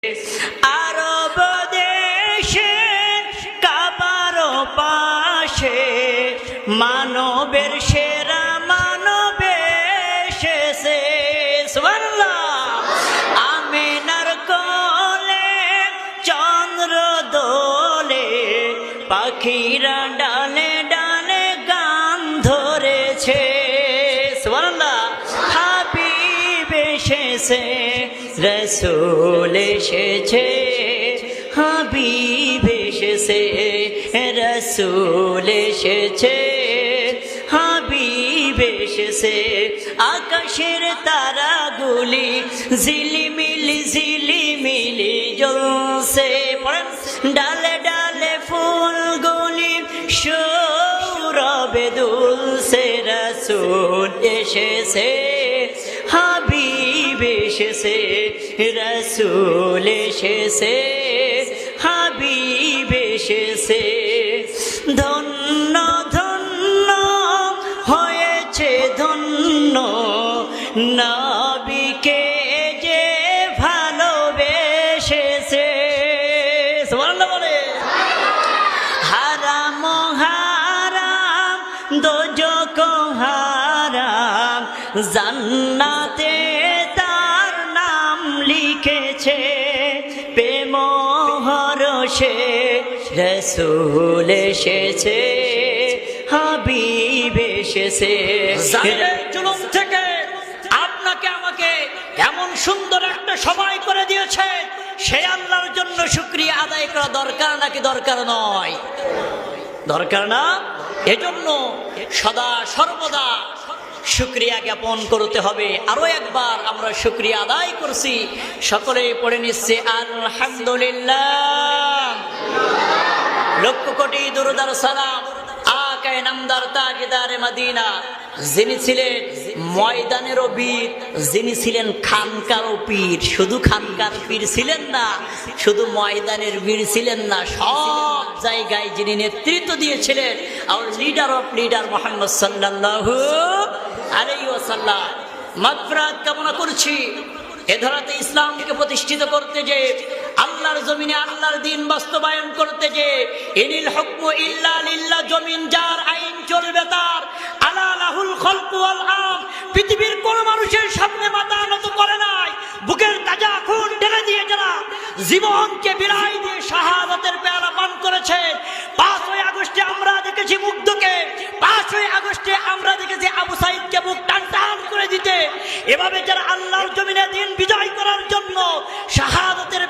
আরব দেশে কাবার পাশে মানবের সেরা মানবে এসেছে সুবহানাল্লাহ। আমিনার কোলে চন্দ্র দোলে পাখিরা ডালে ডালে গান ধরেছে সুবহানাল্লাহ। হাবিব এসেছে রসুল এসেছে হাবিব এসেছে রসুল এসেছে হাবিব এসেছে। আকাশের তারাগুলি ঝিলিমিলি জ্বলছে ডালে ডালে ফুলগুলি সৌরভে দুলছে। রসুল এসেছে হাবিব এসেছে রসুল এসেছে হাবিব এসেছে। ধন্য ধন্য হয়েছে ধন্য নবীকে যে ভালোবেসেছে সুবহানাল্লাহ বলে। হারাম হারাম দোজখ হারাম জান্নাতে তার নাম লিখেছে প্রেম হরষে রসুল এসেছে হাবিব এসেছে। জুলুম থেকে আপনাকে আমাকে এমন সুন্দর একটা সময় করে দিয়েছে, সেই আল্লাহর জন্য শুকরিয়া আদায় করা দরকার নাকি দরকার নয়? দরকার না? এজন্য সদা সর্বদা শুকরিয়া জ্ঞাপন করতে হবে। আরো একবার আমরা শুকরিয়া আদায় করছি, সকলে পড়ে নিচ্ছে আলহামদুলিল্লাহ। লক্ষ কোটি দুরূদ আর সালাম আকায়ে নামদার তাজদারে মদিনা, যিনি ছিলেন ময়দানেরও বীর, যিনি ছিলেন খানকারও পীর। শুধু খানকার পীর ছিলেন না, শুধু ময়দানের বীর ছিলেন না, সব জায়গায় যিনি নেতৃত্ব দিয়েছিলেন আর লিডার অফ লিডার মুহাম্মদ সাল্লাল্লাহু আলাইহি ওয়াসাল্লাম। মাগফিরাত কামনা করছি এ ধরাতে ইসলামকে প্রতিষ্ঠিত করতে, যে আল্লাহর জমিনে আল্লাহর দ্বীন বাস্তবায়ন করতে, যে ইনিল হুকমু ইল্লা লিল্লাহ, জমিন যার আইন চলবে তার, আলা লাহুল খালকু ওয়াল আমর। পৃথিবীর কোন মানুষের সামনে মাথা নত করে নাই, বুকের তাজা খুন ঢেলে দিয়ে যারা জীবনকে বিলাই দিয়ে শাহাদাতের পেয়ালা পান করেছে। 5ই আগস্টে আমরা দেখেছি মুগ্ধকে, 5ই আগস্টে আমরা দেখেছি আবু সাইদকে বুক টান টান করে দিতে। এভাবে যারা আল্লাহর জমিনে দ্বীন বিজয় করার জন্য শাহাদাতের